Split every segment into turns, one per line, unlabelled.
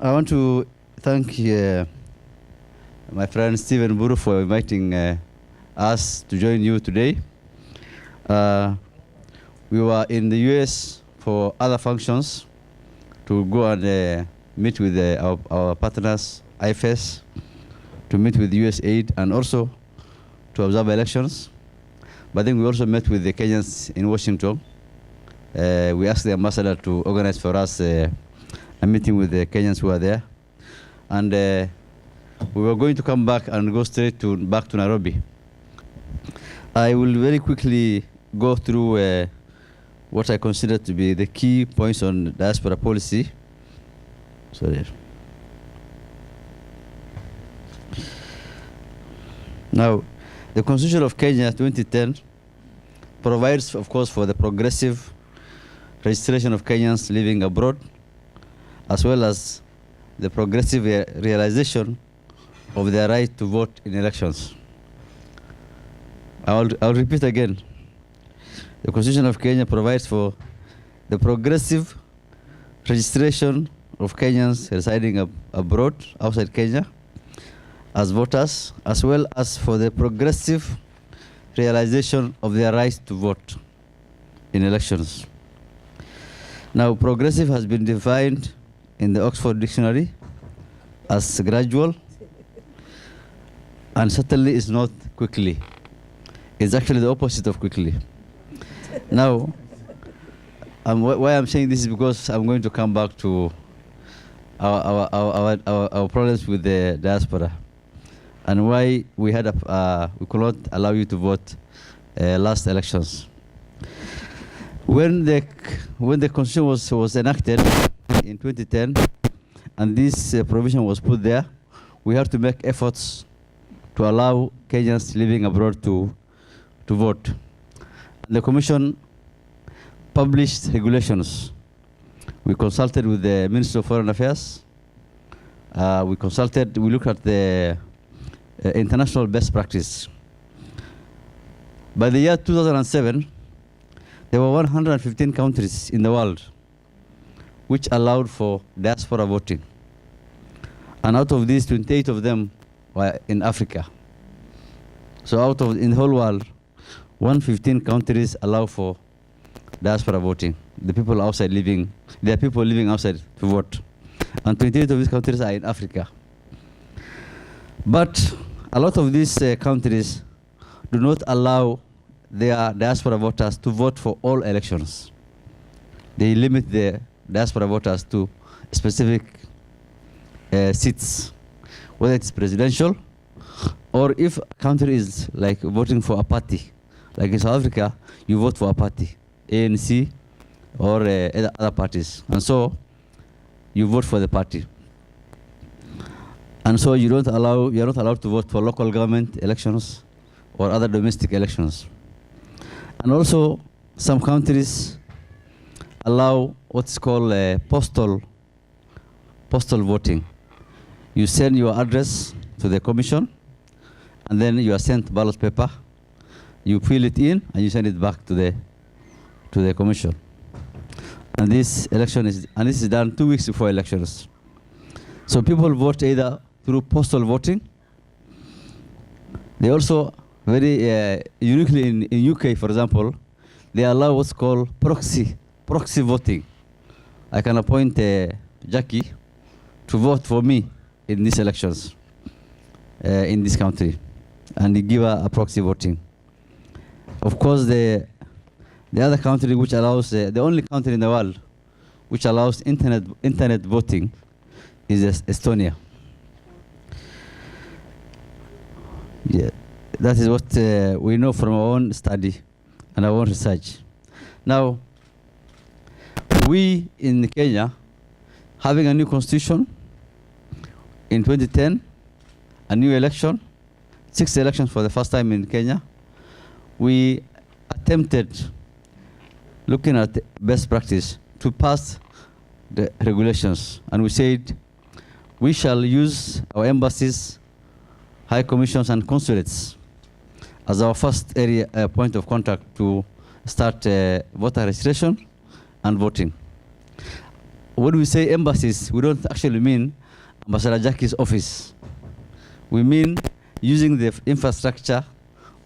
I want to thank my friend Stephen Buru for inviting us to join you today. We were in the US for other functions to go and meet with our partners, IFS, to meet with USAID, and also to observe elections. But then we also met with the Kenyans in Washington. We asked the ambassador to organize for us a meeting with the Kenyans who are there. And we were going to come back and go straight back to Nairobi. I will very quickly go through what I consider to be the key points on diaspora policy. Sorry. Now, the Constitution of Kenya 2010 provides, of course, for the progressive registration of Kenyans living abroad, as well as the progressive realization of their right to vote in elections. I'll repeat again. The Constitution of Kenya provides for the progressive registration of Kenyans residing abroad, outside Kenya, as voters, as well as for the progressive realization of their right to vote in elections. Now, progressive has been defined in the Oxford Dictionary as gradual, and certainly is not quickly. It's actually the opposite of quickly. Now, why I'm saying this is because I'm going to come back to our problems with the diaspora, and why we could not allow you to vote last elections. When the Constitution was enacted in 2010, and this provision was put there, we had to make efforts to allow Kenyans living abroad to vote. The Commission published regulations. We consulted with the Ministry of Foreign Affairs. We looked at the international best practice. By the year 2007, there were 115 countries in the world which allowed for diaspora voting. And out of these, 28 of them were in Africa. So in the whole world, 115 countries allow for diaspora voting. There are people living outside to vote. And 28 of these countries are in Africa. But a lot of these countries do not allow their diaspora voters to vote for all elections. They limit the diaspora voters to specific seats, whether it's presidential, or if a country is like voting for a party. Like in South Africa, you vote for a party, ANC, or other parties. And so you vote for the party. And so you're not allowed to vote for local government elections or other domestic elections. And also, some countries allow what's called postal voting. You send your address to the commission, and then you are sent ballot paper. You fill it in, and you send it back to the commission. And this is done 2 weeks before elections. So people vote either through postal voting. They also very uniquely in UK, for example, they allow what's called proxy voting. I can appoint Jackie to vote for me in these elections in this country, and they give her a proxy voting. Of course, the other country which allows, the only country in the world which allows internet voting is Estonia. Yeah, that is what we know from our own study and our own research. Now, we in Kenya, having a new constitution in 2010, a new election, 6 elections for the first time in Kenya, we attempted, looking at the best practice, to pass the regulations. And we said, we shall use our embassies, high commissions, and consulates as our first point of contact to start voter registration and voting. when we say embassies, we don't actually mean Ambassador Jackie's office. We mean using the infrastructure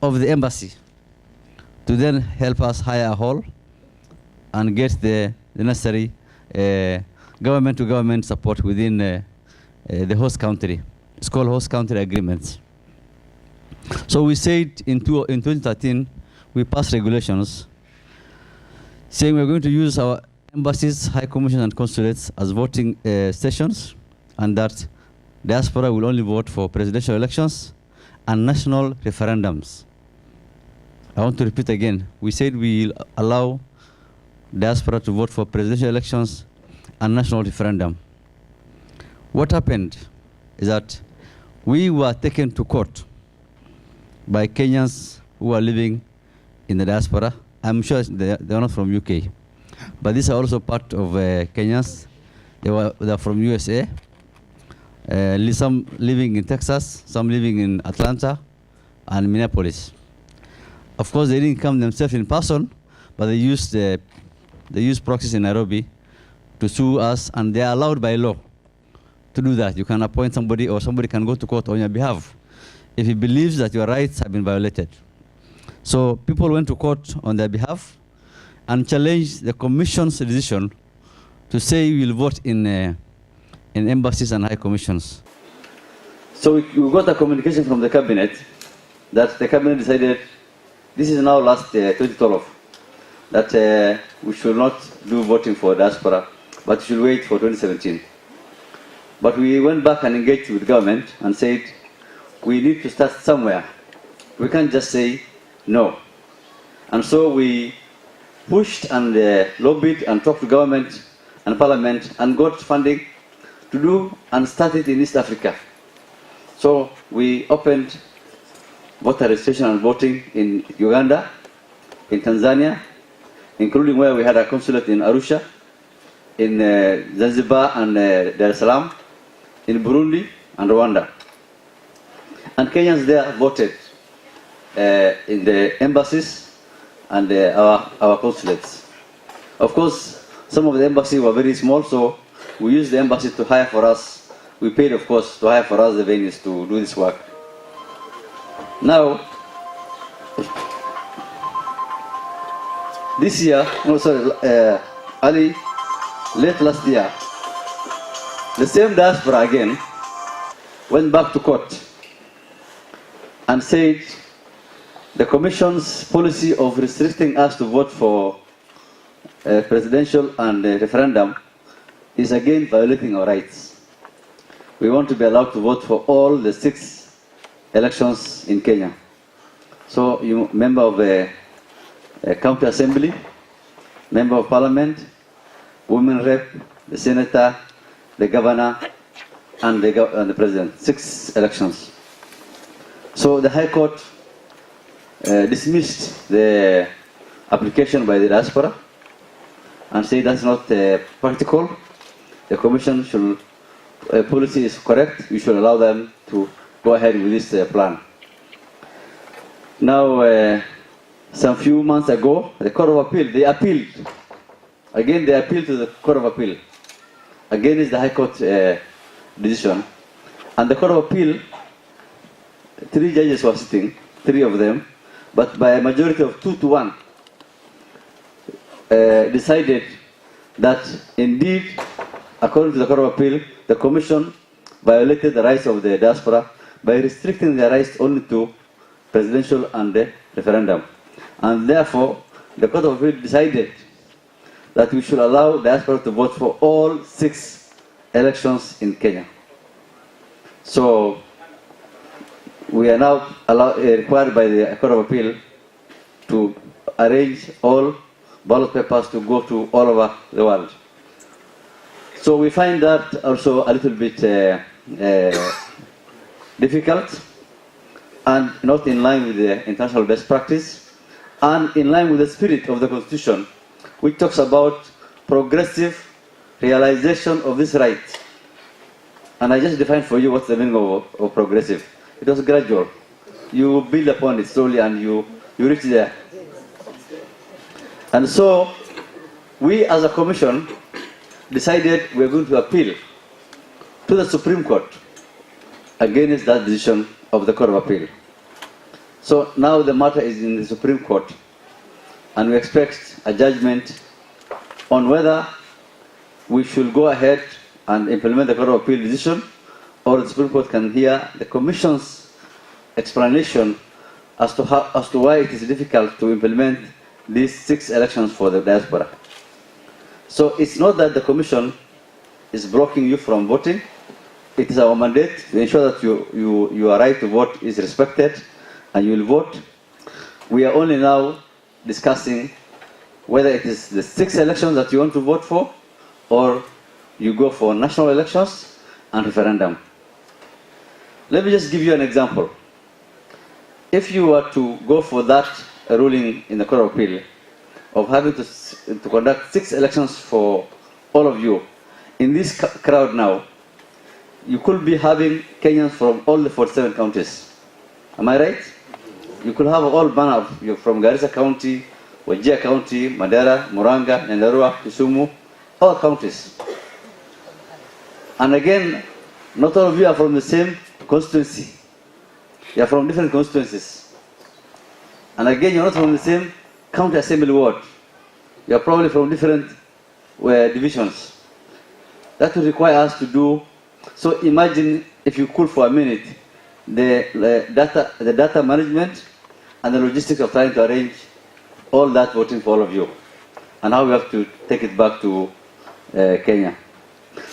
of the embassy to then help us hire a hall and get the necessary government-to-government support within the host country. It's called host country agreements. So we said in 2013, we passed regulations saying we're going to use our embassies, high commissions, and consulates as voting stations, and that diaspora will only vote for presidential elections and national referendums. I want to repeat again. We said we will allow diaspora to vote for presidential elections and national referendum. What happened is that we were taken to court by Kenyans who are living in the diaspora. I'm sure they are not from UK, but these are also part of Kenyans. They are from USA. Some living in Texas, some living in Atlanta and Minneapolis. Of course, they didn't come themselves in person, but they used proxies in Nairobi to sue us, and they are allowed by law to do that. You can appoint somebody, or somebody can go to court on your behalf if he believes that your rights have been violated. So people went to court on their behalf and challenged the commission's decision to say we will vote in embassies and high commissions. So we got a communication from the cabinet that the cabinet decided, this is now last 2012, that we should not do voting for diaspora, but we should wait for 2017. But we went back and engaged with government and said, we need to start somewhere. We can't just say no. And so we pushed and lobbied and talked to government and parliament and got funding to do and started in East Africa. So we opened voter registration and voting in Uganda, in Tanzania, including where we had a consulate in Arusha, in Zanzibar and Dar es Salaam, in Burundi and Rwanda. And Kenyans there voted in the embassies and our consulates. Of course, some of the embassies were very small, so we used the embassy to hire for us. We paid, of course, to hire for us the venues to do this work. Now, this year, late last year, the same diaspora again went back to court and said the Commission's policy of restricting us to vote for presidential and referendum is again violating our rights. We want to be allowed to vote for all the 6 elections in Kenya. So you member of the county assembly, member of parliament, women rep, the senator, the governor, and the president. 6 elections. So the High Court dismissed the application by the diaspora and said that's not practical. The Commission should, policy is correct. We should allow them to go ahead with this plan. Now, some few months ago, the Court of Appeal, they appealed. Again, they appealed to the Court of Appeal against the High Court decision. And the Court of Appeal, 3 judges were sitting, 3 of them, but by a majority of 2 to 1, decided that indeed, according to the Court of Appeal, the Commission violated the rights of the diaspora by restricting their rights only to presidential and the referendum. And therefore, the Court of Appeal decided that we should allow diaspora to vote for all 6 elections in Kenya. So, we are now required by the Court of Appeal to arrange all ballot papers to go to all over the world. So we find that also a little bit difficult and not in line with the international best practice and in line with the spirit of the Constitution, which talks about progressive realization of this right. And I just defined for you what's the meaning of progressive. It was gradual. You build upon it slowly and you reach there. And so, we as a commission decided we're going to appeal to the Supreme Court against that decision of the Court of Appeal. So now the matter is in the Supreme Court, and we expect a judgment on whether we should go ahead and implement the Court of Appeal decision, or the Supreme Court can hear the Commission's explanation as to why it is difficult to implement these 6 elections for the diaspora. So it's not that the Commission is blocking you from voting. It is our mandate to ensure that your right to vote is respected and you will vote. We are only now discussing whether it is the 6 elections that you want to vote for, or you go for national elections and referendum. Let me just give you an example. If you were to go for that ruling in the Court of Appeal of having to conduct 6 elections for all of you, in this crowd now, you could be having Kenyans from all the 47 counties. Am I right? You could have all banner from Garissa County, Wajir County, Madera, Muranga, Nyandarua, Kisumu, all counties. And again, not all of you are from the same constituency. You are from different constituencies. And again, you're not from the same county assembly ward. You are probably from different divisions. That would require us to do. So imagine, if you could for a minute, the data management and the logistics of trying to arrange all that voting for all of you, and how we have to take it back to Kenya.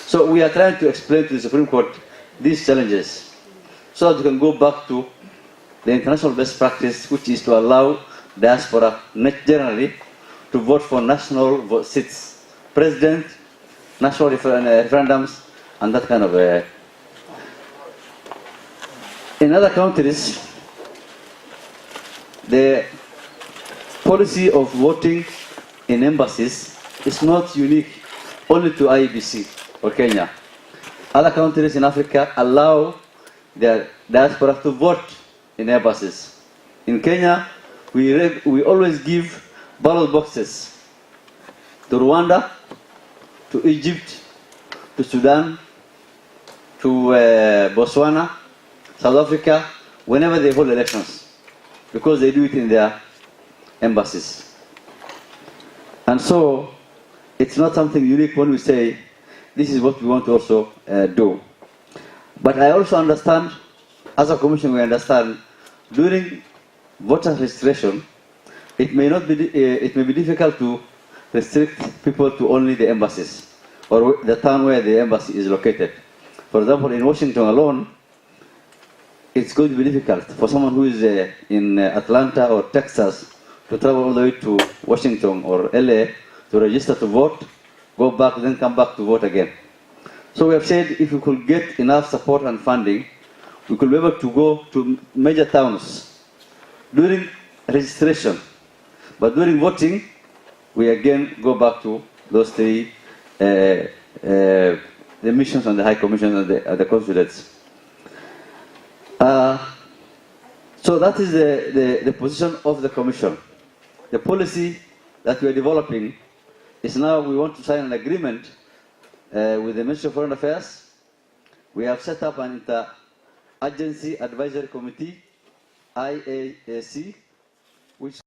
So we are trying to explain to the Supreme Court these challenges, so that we can go back to the international best practice, which is to allow diaspora generally to vote for national seats, president, national referendums, and that kind of. In other countries, the policy of voting in embassies is not unique only to IEBC or Kenya. Other countries in Africa allow their diaspora to vote in embassies. In Kenya, we always give ballot boxes to Rwanda, to Egypt, to Sudan, to Botswana, South Africa, whenever they hold elections, because they do it in their embassies. And so, it's not something unique when we say, this is what we want to also do. But I also understand, as a commission, we understand, during voter registration, it may be difficult to restrict people to only the embassies, or the town where the embassy is located. For example, in Washington alone, it's going to be difficult for someone who is in Atlanta or Texas to travel all the way to Washington or LA to register to vote, go back, then come back to vote again. So we have said if we could get enough support and funding, we could be able to go to major towns during registration. But during voting, we again go back to those 3 the missions and the high commissions and the consulates. So that is the position of the commission. The policy that we are developing is now we want to sign an agreement with the Ministry of Foreign Affairs. We have set up an Inter-Agency Advisory Committee, IAAC, which